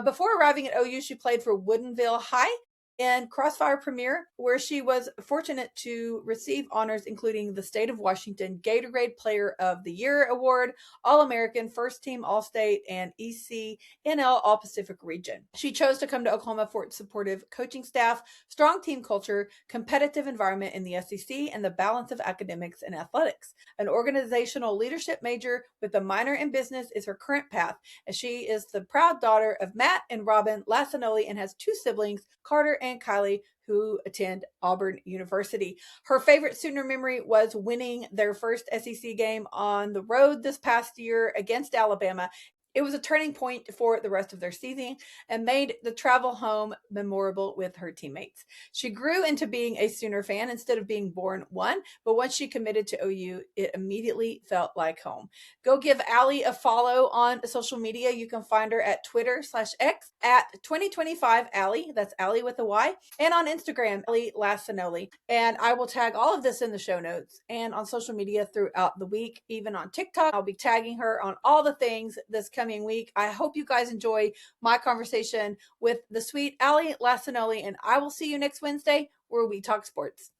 Before arriving at OU, she played for Woodinville High in Crossfire Premier, where she was fortunate to receive honors including the State of Washington Gatorade Player of the Year Award, All-American, First Team All-State, and ECNL All-Pacific Region. She chose to come to Oklahoma for its supportive coaching staff, strong team culture, competitive environment in the SEC, and the balance of academics and athletics. An organizational leadership major with a minor in business is her current path, as she is the proud daughter of Matt and Robyn Laccinole and has two siblings, Carter and and Kylee, who attend Auburn University. Her favorite Sooner memory was winning their first SEC game on the road this past year against Alabama. It was a turning point for the rest of their season and made the travel home memorable with her teammates. She grew into being a Sooner fan instead of being born one, but once she committed to OU, it immediately felt like home. Go give Ally a follow on social media. You can find her at Twitter/X at 2025 Ally. That's Ally with a Y. And on Instagram, Ally Laccinole. And I will tag all of this in the show notes and on social media throughout the week, even on TikTok. I'll be tagging her on all the things this coming week. I hope you guys enjoy my conversation with the sweet Ally Laccinole, and I will see you next Wednesday where we talk sports.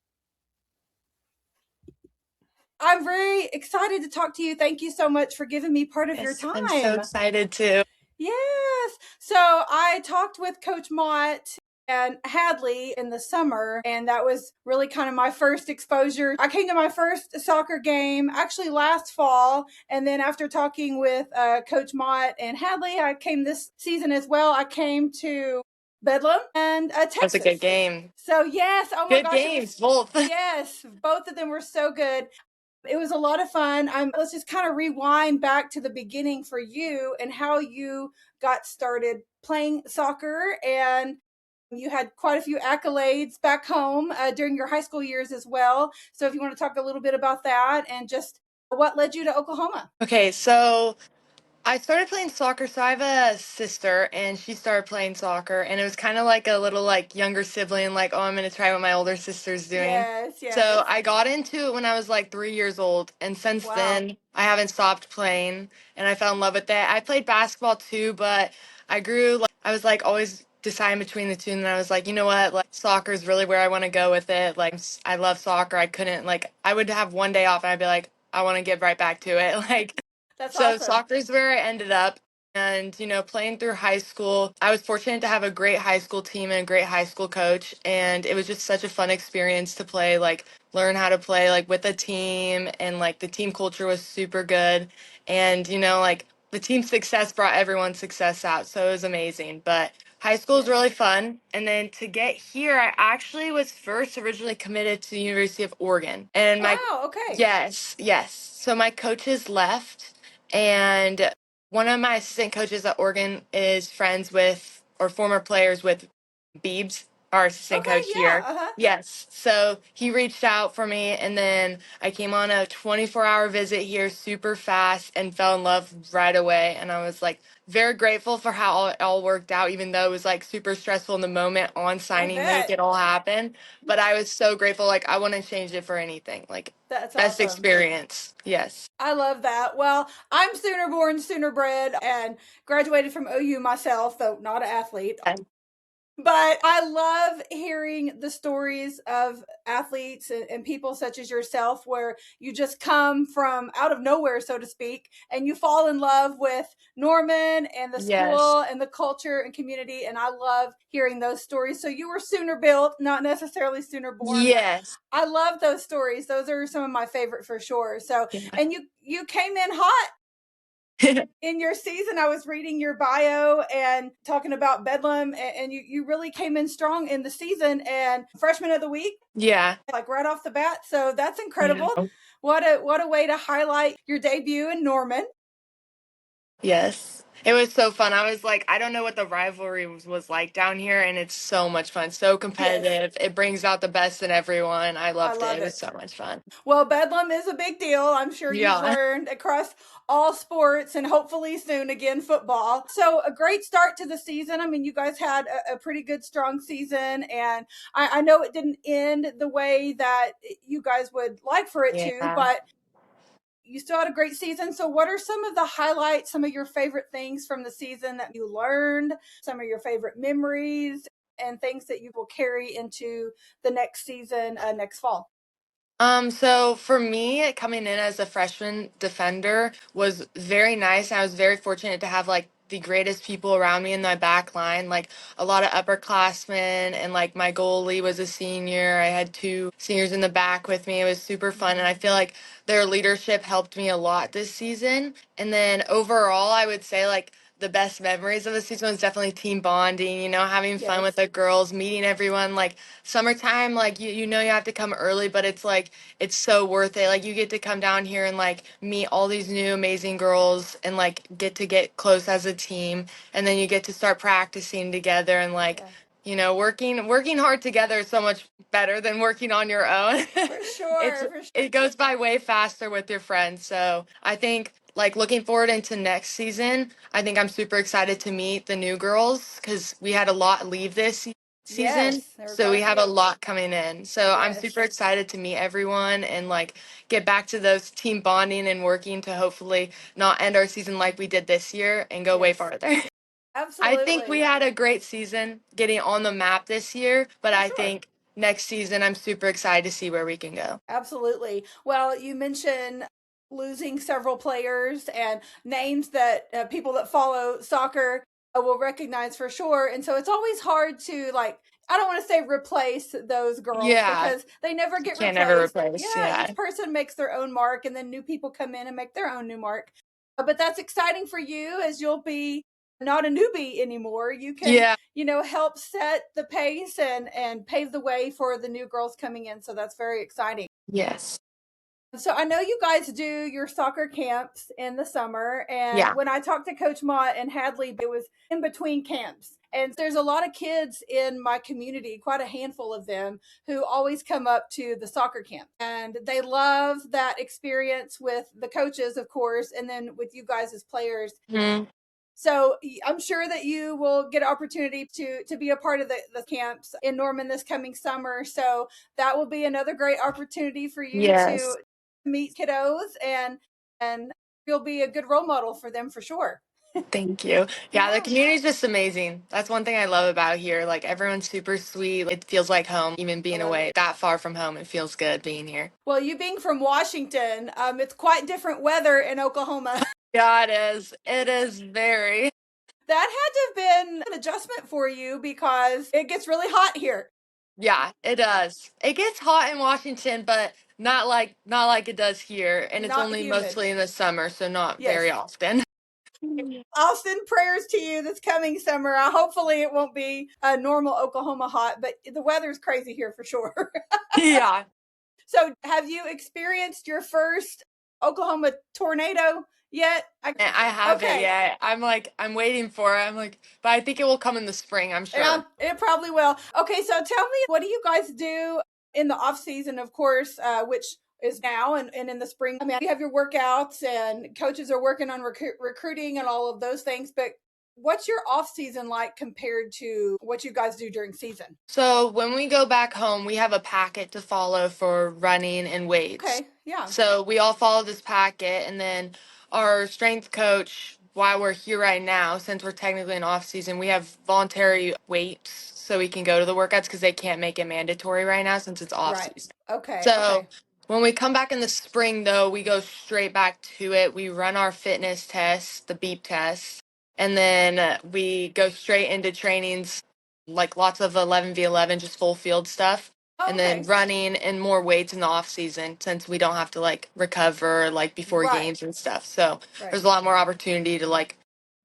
I'm very excited to talk to you. Thank you so much for giving me part of your time. I'm so excited too. Yes. So I talked with Coach Mott and Hadley in the summer, and that was really kind of my first exposure. I came to my first soccer game actually last fall, and then after talking with Coach Mott and Hadley, I came this season as well. I came to Bedlam and Texas. That's a good game. So yes, oh my good gosh, games, both. Yes, both of them were so good. It was a lot of fun. Let's just kind of rewind back to the beginning for you and how you got started playing soccer, and you had quite a few accolades back home during your high school years as well. So if you want to talk a little bit about that and just what led you to Oklahoma. Okay, so I started playing soccer. So I have a sister, and she started playing soccer, and it was kind of like a little like younger sibling, like, oh, I'm gonna try what my older sister's doing. Yes. So I got into it when I was like 3 years old, and since then I haven't stopped playing, and I fell in love with it. I played basketball too, but I grew like I was like always deciding between the two, and I was like, you know what, like soccer is really where I want to go with it. Like I love soccer. I couldn't like I would have one day off, and I'd be like, I want to get right back to it, like. That's So awesome. soccer's where I ended up. And, playing through high school, I was fortunate to have a great high school team and a great high school coach. And it was just such a fun experience to play, like, learn how to play, like, with a team. And, like, the team culture was super good. And, like, the team success brought everyone's success out. So it was amazing. But high school was really fun. And then to get here, I actually was first originally committed to the University of Oregon. And wow, okay. Yes. So my coaches left. And one of my assistant coaches at Oregon is friends with, or former players with, Beebs, our assistant coach here. Yes. So he reached out for me, and then I came on a 24-hour visit here super fast and fell in love right away. And I was like very grateful for how it all worked out, even though it was like super stressful in the moment on signing to make it all happen. But I was so grateful. Like I wouldn't change it for anything. Like that's best awesome. Experience. Yes. I love that. Well, I'm Sooner born, Sooner bred, and graduated from OU myself, though not an athlete. But I love hearing the stories of athletes and people such as yourself, where you just come from out of nowhere, so to speak, and you fall in love with Norman and the school and the culture and community. And I love hearing those stories. So you were Sooner built, not necessarily Sooner born. Yes. I love those stories. Those are some of my favorite for sure. So, and you came in hot. In your season, I was reading your bio and talking about Bedlam, and you really came in strong in the season and freshman of the week. Yeah. Like right off the bat. So that's incredible. Yeah. What a way to highlight your debut in Norman. Yes. It was so fun. I was like, I don't know what the rivalry was like down here, and it's so much fun. So competitive. Yes. It brings out the best in everyone. I loved it. It was so much fun. Well, Bedlam is a big deal. I'm sure you've learned across all sports and hopefully soon again football. So a great start to the season. I mean, you guys had a pretty good, strong season, and I know it didn't end the way that you guys would like for it to, but you still had a great season. So what are some of the highlights, some of your favorite things from the season that you learned, some of your favorite memories and things that you will carry into the next season, next fall? So for me, coming in as a freshman defender was very nice. I was very fortunate to have like the greatest people around me in my back line, like a lot of upperclassmen, and like my goalie was a senior. I had two seniors in the back with me. It was super fun, and I feel like their leadership helped me a lot this season. And then overall, I would say like the best memories of the season was definitely team bonding, having fun with Yes. the girls, meeting everyone. Like summertime, like you have to come early, but it's like it's so worth it. Like you get to come down here and like meet all these new amazing girls and like get close as a team, and then you get to start practicing together and like Yeah. working hard together is so much better than working on your own. For sure. For sure. It goes by way faster with your friends. So I think like looking forward into next season, I think I'm super excited to meet the new girls because we had a lot leave this season. Yes. There were So quite we a have a few. lot coming in. So I'm Yes. super excited to meet everyone and like get back to those team bonding and working to hopefully not end our season like we did this year and go way Yes. farther. I think we Absolutely. had a great season getting on the map this year, but For I sure. think next season I'm super excited to see where we can go. Absolutely. Well, you mentioned losing several players and names that people that follow soccer will recognize for sure. And so it's always hard to, like, I don't want to say replace those girls Yeah, because they never get can't never replaced. replace. Yeah, Yeah. each person makes their own mark and then new people come in and make their own new mark. But that's exciting for you as you'll be not a newbie anymore. You can, Yeah. help set the pace and pave the way for the new girls coming in. So that's very exciting. Yes. So I know you guys do your soccer camps in the summer, and Yeah. when I talked to Coach Mott and Hadley, it was in between camps. And there's a lot of kids in my community, quite a handful of them, who always come up to the soccer camp. And they love that experience with the coaches, of course, and then with you guys as players. Mhm. So I'm sure that you will get an opportunity to be a part of the camps in Norman this coming summer. So that will be another great opportunity for you to Yes. meet kiddos and you'll be a good role model for them for sure. Thank you. Yeah, the Yeah. community is just amazing. That's one thing I love about here. Like everyone's super sweet. It feels like home, even I being love away it. that far from home. It feels good being here. Well, you being from Washington, it's quite different weather in Oklahoma. Yeah, it is. It is very. That had to have been an adjustment for you because it gets really hot here. Yeah, it does. It gets hot in Washington, but not like it does here, and it's Not only humid. mostly in the summer, so not very Yes. often. I'll send prayers to you this coming summer. Hopefully, it won't be a normal Oklahoma hot, but the weather's crazy here for sure. Yeah. So, have you experienced your first Oklahoma tornado yet? I haven't Okay. yet. I'm waiting for it. I'm like, but I think it will come in the spring, I'm Yeah, sure. it probably will. Okay, so tell me, what do you guys do in the off season, of course, which is now and in the spring? I mean, you have your workouts and coaches are working on recruiting and all of those things, but what's your off season like compared to what you guys do during season? So when we go back home, we have a packet to follow for running and weights. Okay, yeah, So we all follow this packet, and then our strength coach, while we're here right now, since we're technically in off season, we have voluntary weights so we can go to the workouts because they can't make it mandatory right now since it's off right. season. Okay, So okay, when we come back in the spring, though, we go straight back to it. We run our fitness test, the beep test, and then we go straight into trainings, like lots of 11v11, just full field stuff. oh, And then okay, running and more weights in the off season since we don't have to like recover like before right, games and stuff. So right, there's a lot more opportunity to like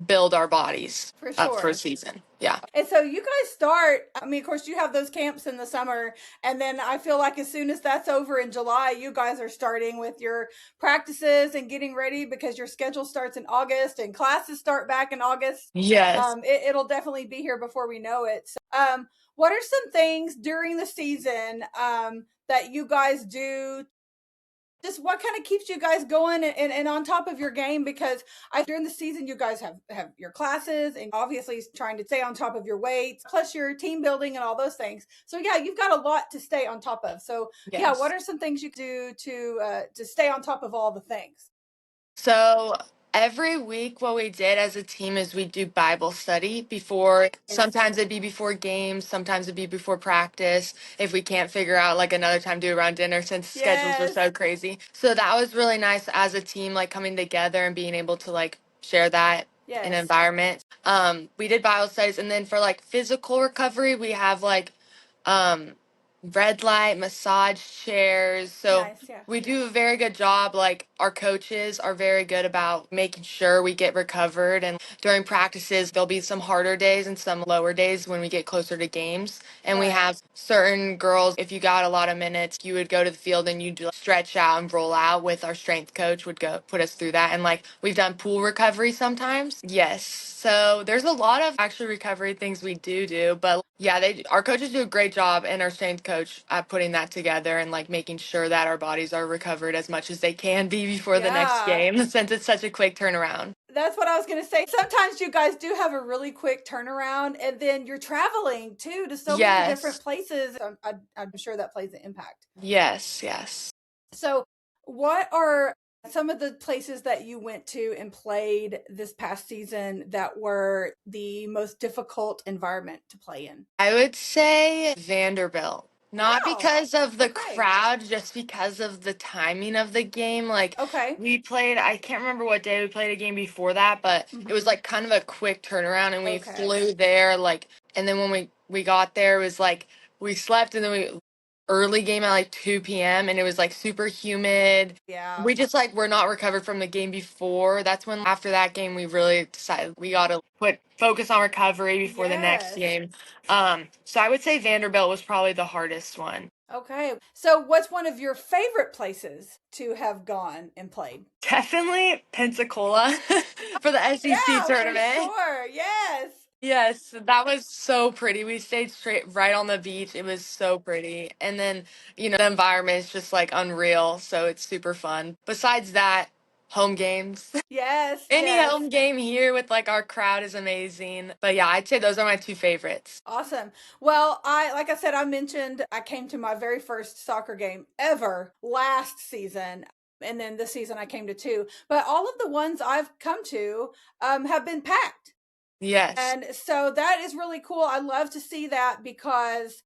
build our bodies for up for a sure. season. Yeah. And so you guys start, I mean, of course, you have those camps in the summer. And then I feel like as soon as that's over in July, you guys are starting with your practices and getting ready because your schedule starts in August and classes start back in August. Yes. It'll definitely be here before we know it. So, what are some things during the season that you guys do, just what kind of keeps you guys going and on top of your game? Because during the season you guys have your classes and obviously trying to stay on top of your weights plus your team building and all those things, so yeah, you've got a lot to stay on top of. So yeah, what Yes. are some things you do to stay on top of all the things? So every week, what we did as a team is we do Bible study before. Yes. Sometimes it'd be before games, sometimes it'd be before practice. If we can't figure out like another time to do around dinner, since schedules are Yes. so crazy. So that was really nice as a team, like coming together and being able to like share that in an Yes. environment. We did Bible studies, and then for like physical recovery, we have like um red light, massage chairs. So Nice, yeah. we do a very good job. Like our coaches are very good about making sure we get recovered. And during practices, there'll be some harder days and some lower days when we get closer to games. And we Right. have certain girls, if you got a lot of minutes, you would go to the field and you'd stretch out and roll out with our strength coach would go put us through that. And like we've done pool recovery sometimes. Yes. So there's a lot of actual recovery things we do, but yeah, our coaches do a great job and our strength coach at putting that together and like making sure that our bodies are recovered as much as they can be before the next Yeah. game since it's such a quick turnaround. That's what I was going to say. Sometimes you guys do have a really quick turnaround, and then you're traveling too to so many different Yes. places. I'm sure that plays an impact. Yes, yes. So, what are some of the places that you went to and played this past season that were the most difficult environment to play in? I would say Vanderbilt. Not Wow. because of the Okay. crowd, just because of the timing of the game. Like Okay. we played, I can't remember what day we played a game before that, but it was like kind of a quick turnaround and we Okay. flew there like and then when we got there it was like we slept and then we early game at like 2 p.m. and it was like super humid. Yeah. We just like were not recovered from the game before. That's when after that game we really decided we got to put focus on recovery before the next Yes. game. So I would say Vanderbilt was probably the hardest one. Okay. So, what's one of your favorite places to have gone and played? Definitely Pensacola for the SEC Yeah, for tournament. sure. Yes. Yes, that was so pretty. We stayed straight right on the beach. It was so pretty. And then, the environment is just like unreal, so it's super fun. Besides that, home games. Yes. Any Yes. home game here with like our crowd is amazing. But yeah, I'd say those are my two favorites. Awesome. Well, like I said, I mentioned I came to my very first soccer game ever last season. And then this season I came to two. But all of the ones I've come to have been packed. Yes. And so that is really cool. I love to see that because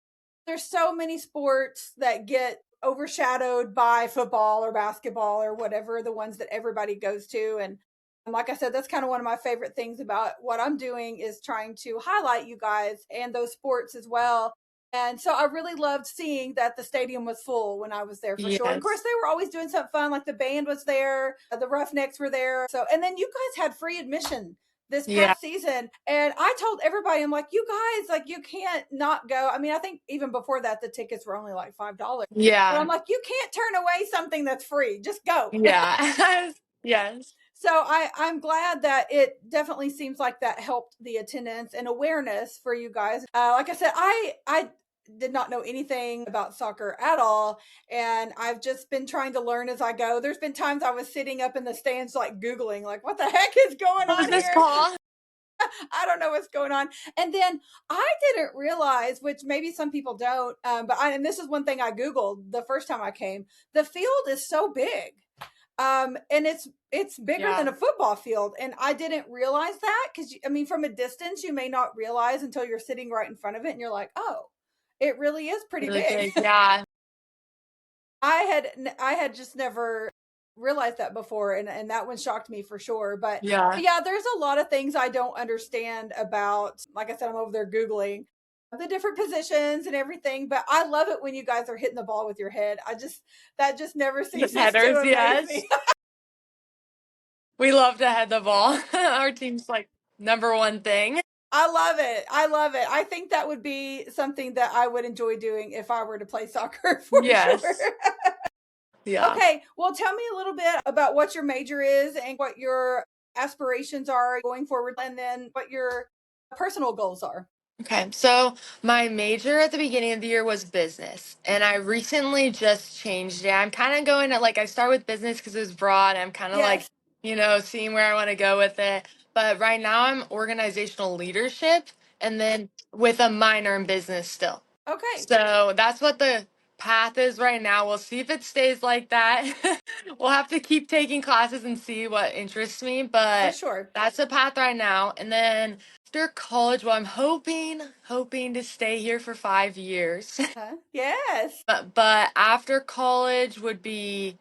there's so many sports that get overshadowed by football or basketball or whatever, the ones that everybody goes to. And like I said, that's kind of one of my favorite things about what I'm doing is trying to highlight you guys and those sports as well. And so I really loved seeing that the stadium was full when I was there for sure. And of Yes. course, they were always doing something fun, like the band was there, the Roughnecks were there. So, and then you guys had free admission this Yeah. past season. And I told everybody, I'm like, you guys, like, you can't not go. I mean, I think even before that, the tickets were only like $5. But Yeah. I'm like, you can't turn away something that's free. Just go. Yeah. Yes. So I'm glad that it definitely seems like that helped the attendance and awareness for you guys. Like I said, I did not know anything about soccer at all, and I've just been trying to learn as I go. There's been times I was sitting up in the stands like Googling, like, what the heck is going What was on this here? call? I don't know what's going on. And then I didn't realize, which maybe some people don't, and this is one thing I Googled the first time I came, the field is so big. And it's bigger than a football field. And I didn't realize that because, I mean, from a distance, you may not realize until you're sitting right in front of it and you're like, oh, it really is pretty Really big. big. Yeah. I had just never realized that before, and that one shocked me for sure. But Yeah. there's a lot of things I don't understand about. Like I said, I'm over there Googling the different positions and everything, but I love it when you guys are hitting the ball with your head. That just never ceases headers, to amaze yes. me. We love to head the ball. Our team's like number one thing. I love it. I love it. I think that would be something that I would enjoy doing if I were to play soccer for Yes. sure. Yeah. Okay. Well, tell me a little bit about what your major is and what your aspirations are going forward, and then what your personal goals are. Okay, so my major at the beginning of the year was business, and I recently just changed it. I'm kind of going to like, I start with business because it was broad. I'm kind of like, Yes. seeing where I want to go with it. But right now I'm organizational leadership and then with a minor in business still. Okay. So that's what the path is right now. We'll see if it stays like that. We'll have to keep taking classes and see what interests me, For but sure. that's the path right now. And then after college, well, I'm hoping to stay here for 5 years. Yes. But after college would be,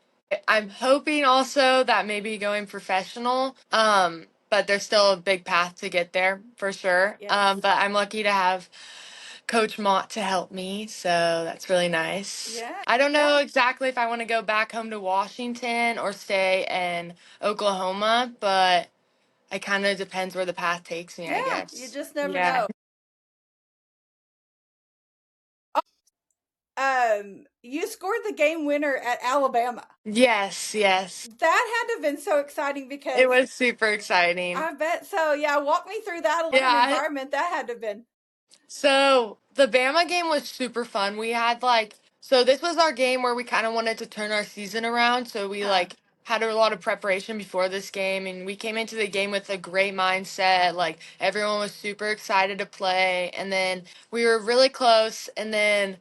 I'm hoping also that maybe going professional. But there's still a big path to get there for sure. Yes. But I'm lucky to have Coach Mott to help me, so that's really nice. Yeah. I don't know exactly if I want to go back home to Washington or stay in Oklahoma, but it kind of depends where the path takes me, I Yeah, you guess. just never Yeah. know. You scored the game winner at Alabama. Yes, yes. That had to have been so exciting It because was super exciting. I bet so. Yeah, walk me through that Yeah. environment. That had to have been. So the Bama game was super fun. We had so this was our game where we kind of wanted to turn our season around. So we Huh. had a lot of preparation before this game, and we came into the game with a great mindset. Like everyone was super excited to play, and then we were really close, and then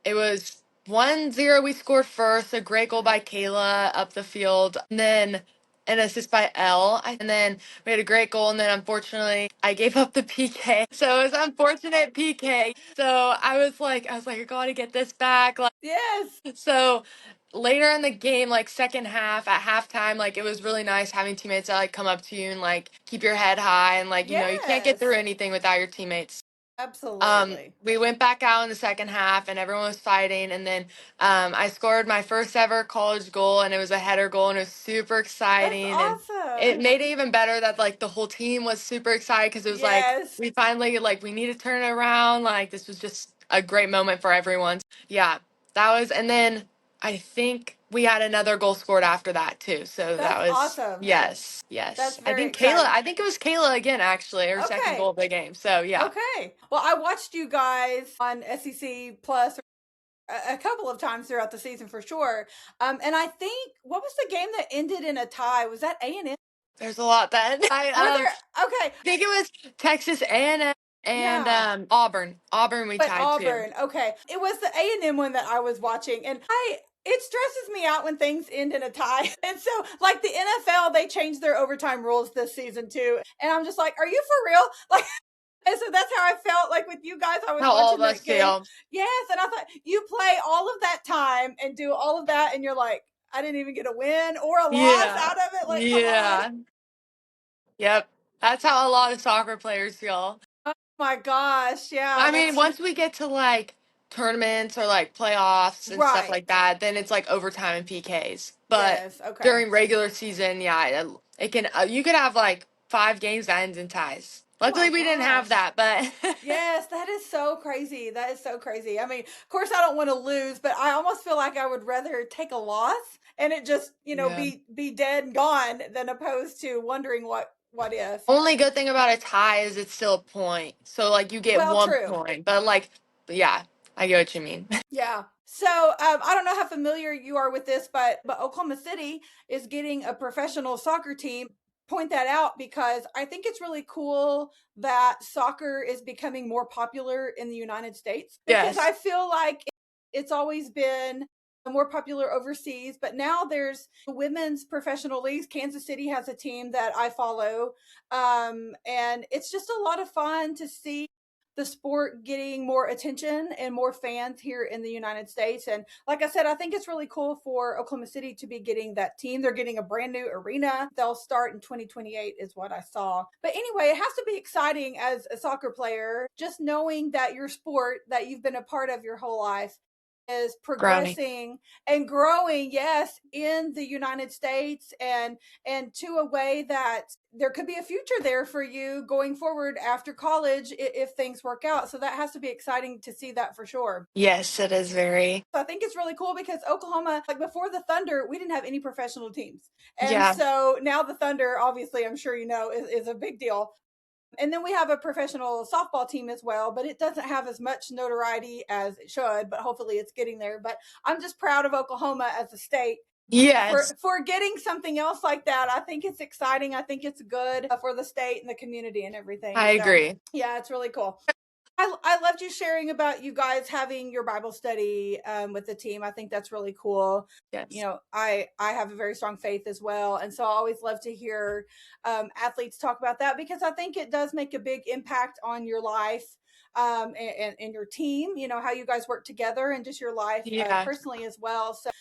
it was 1-0. We scored first, a great goal by Kayla up the field, and then an assist by Elle. And then we had a great goal, and then unfortunately, I gave up the PK. So it was unfortunate PK. So I gotta get this back. Yes. So later in the game, second half at halftime, it was really nice having teammates that come up to you and keep your head high, and you can't get through Yes. anything without your teammates. Absolutely. We went back out in the second half and everyone was fighting, and then I scored my first ever college goal, and it was a header goal, and it was super That's exciting, and it awesome. made it even better that the whole team was super excited because it was Yes. we finally we need to turn it around. This was just a great moment for everyone. Yeah, that was, and then I think we had another goal scored after that too. So that That's was, awesome. yes, That's yes. very exciting. I think it was Kayla again, actually, her second Okay. goal of the game. So yeah. Okay. Well, I watched you guys on SEC Plus a couple of times throughout the season for sure. And I think what was the game that ended in a tie? Was that A&M? There's a lot then. Were there? Okay. I think it was Texas A&M and Yeah. Auburn. Auburn we But tied to. Auburn. Okay. It was the A&M one that I was watching, and it stresses me out when things end in a tie. And so, like the NFL, they changed their overtime rules this season too. And I'm just like, are you for real? Like, and so that's how I felt like with you guys. I was How all watching of us that game. feel. Yes, and I thought you play all of that time and do all of that, and you're like, I didn't even get a win or a loss Yeah. out of it. Like, come on. Yeah. Yep. That's how a lot of soccer players feel. Oh my gosh. Yeah. I mean, That's once we get to tournaments or playoffs and stuff right. like that, then it's overtime and PKs. But Yes. Okay. during regular season, yeah, it can you could have 5 games that ends in ties. Oh my Luckily, we didn't have gosh. that, but Yes, that is so crazy. That is so crazy. I mean, of course, I don't want to lose, but I almost feel like I would rather take a loss and it just, yeah. be dead and gone than opposed to wondering what if. Only good thing about a tie is it's still a point. So you get Well, one true. point. But yeah, I get what you mean. Yeah. So I don't know how familiar you are with this, but Oklahoma City is getting a professional soccer team. Point that out because I think it's really cool that soccer is becoming more popular in the United States because I Yes. feel like it's always been more popular overseas, but now there's women's professional leagues. Kansas City has a team that I follow, and it's just a lot of fun to see the sport getting more attention and more fans here in the United States. And like I said, I think it's really cool for Oklahoma City to be getting that team. They're getting a brand new arena. They'll start in 2028 is what I saw. But anyway, it has to be exciting as a soccer player, just knowing that your sport that you've been a part of your whole life is Growing. progressing and growing, yes, in the United States and to a way that there could be a future there for you going forward after college if things work out. So that has to be exciting to see that for sure. Yes, it is very. So I think it's really cool because Oklahoma, like before the Thunder, we didn't have any professional teams. And Yeah. so now the Thunder, obviously, I'm sure is a big deal. And then we have a professional softball team as well, but it doesn't have as much notoriety as it should, but hopefully it's getting there. But I'm just proud of Oklahoma as a state Yes. for getting something else like that. I think it's exciting. I think it's good for the state and the community and everything. I agree. Yeah, it's really cool. I loved you sharing about you guys having your Bible study with the team. I think that's really cool. Yes. I have a very strong faith as well, and so I always love to hear athletes talk about that because I think it does make a big impact on your life and your team. How you guys work together and just your life personally as well. So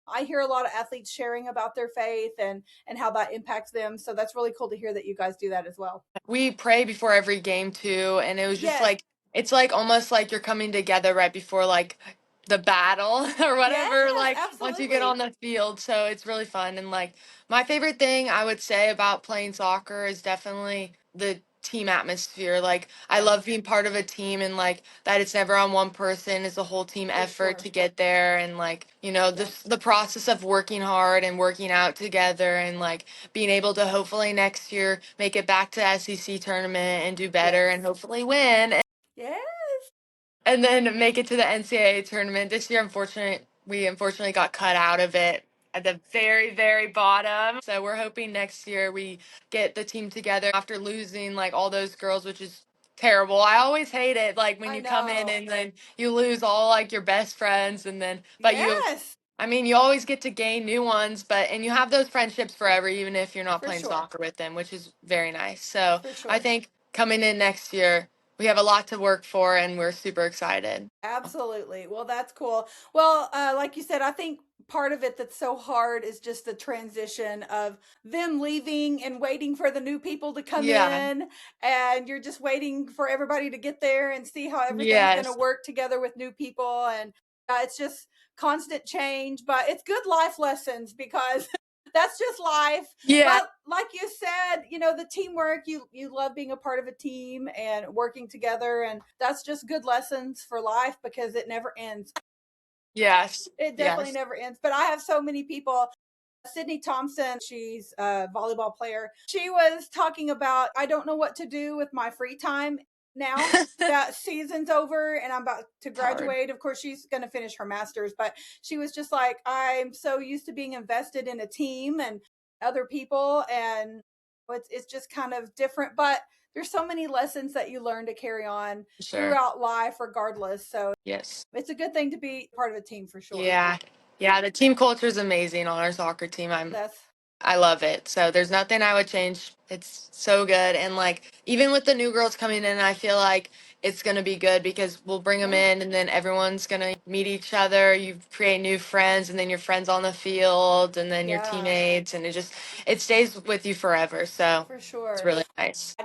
I hear a lot of athletes sharing about their faith and how that impacts them. So that's really cool to hear that you guys do that as well. We pray before every game too, and it was just Yes. it's like almost like you're coming together right before like the battle or whatever, Yes, like once you get absolutely. on the field. So it's really fun. And like my favorite thing I would say about playing soccer is definitely the team atmosphere. Like I Yes, love being part of a team and like that it's never on one person, it's a whole team for effort sure. to get there and like, you know, Yes, the process of working hard and working out together and like being able to hopefully next year make it back to SEC tournament and do better and yes, hopefully win yes. and then make it to the NCAA tournament. This year, we unfortunately got cut out of it at the very, very bottom. So we're hoping next year we get the team together after losing like all those girls, which is terrible. I always hate it, like when I you come in know. and then you lose all like your best friends, and then but you. Yes, I mean, you always get to gain new ones, and you have those friendships forever, even if you're not for playing sure, soccer with them, which is very nice. So for I sure. think coming in next year, we have a lot to work for, and we're super excited. Absolutely. Well, that's cool. Well, like you said, I think part of it that's so hard is just the transition of them leaving and waiting for the new people to come Yeah. in. And you're just waiting for everybody to get there and see how everything's going to Yes. work together with new people. And it's just constant change, but it's good life lessons because that's just life. Yeah. But like you said, the teamwork, you love being a part of a team and working together, and that's just good lessons for life because it never ends. Yes. It definitely Yes. never ends. But I have so many people. Sydney Thompson, she's a volleyball player. She was talking about, I don't know what to do with my free time now that season's over and I'm about to It's hard. graduate. Of course, she's going to finish her master's, but she was just like, I'm so used to being invested in a team and other people. And it's just kind of different, but there's so many lessons that you learn to carry on Sure. throughout life, regardless. So Yes. it's a good thing to be part of a team for sure. Yeah. Yeah. The team culture is amazing on our soccer team. That's I love it. So there's nothing I would change. It's so good. And like even with the new girls coming in, I feel like it's going to be good because we'll bring them yeah, in and then everyone's going to meet each other. You create new friends and then your friends on the field and then your yeah, teammates and it stays with you forever. So for it's sure. really nice.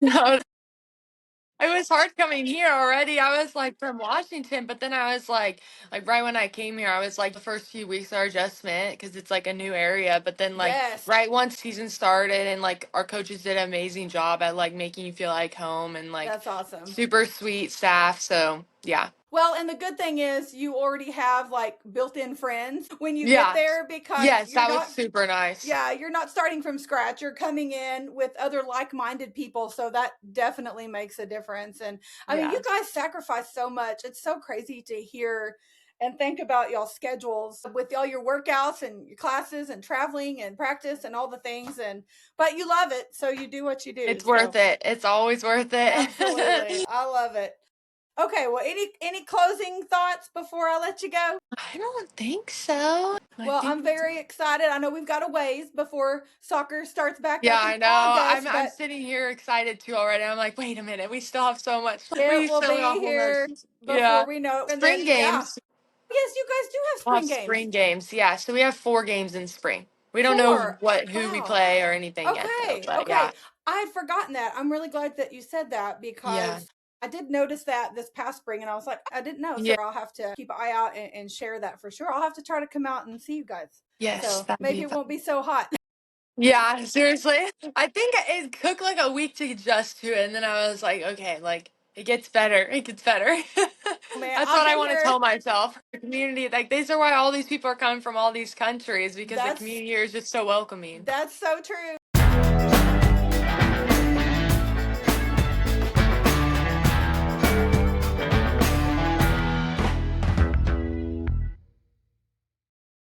No, it was hard coming here already. I was like from Washington, but then I was like right when I came here, I was like the first few weeks are adjustment because it's like a new area. But then like Yes, right once season started and like our coaches did an amazing job at like making you feel like home and like that's awesome. super sweet staff. So yeah, Well, and the good thing is you already have like built-in friends when you get yeah, there because yes, that was super nice. yeah, you're not starting from scratch. You're coming in with other like-minded people, so that definitely makes a difference. And I mean, you Yeah. guys sacrifice so much. It's so crazy to hear and think about y'all schedules with all your workouts and your classes and traveling and practice and all the things, and but you love it, so you do what you do. It's worth So it. It's always worth absolutely. it. I love it. Okay, well, any closing thoughts before I let you go? I don't think so. I Well, think I'm very excited. I know we've got a ways before soccer starts back Yeah, up in I know. August, I'm but sitting here excited too already. I'm like, wait a minute, we still have so much. it We will still be have here almost. before Yeah. we know. And Spring then, yeah. games. Yes, you guys do have We'll have spring games. spring games. Yeah. So we have 4 games in spring. We don't know Four. who we Wow. play or anything yet though. Okay. But yeah. Okay. I had forgotten that. I'm really glad that you said that Yeah. because I did notice that this past spring and I was like, I didn't know. So Yeah. I'll have to keep an eye out and share that for sure. I'll have to try to come out and see you guys. Yes, So that'd maybe be it fun. won't be so hot. Yeah, seriously. I think it took like a week to adjust to it, and then I was like, okay, like it gets better. It gets better. Man, That's I've what I been want to here. tell myself. The community, like these are why all these people are coming from all these countries because the That's community here is just so welcoming. that's so true.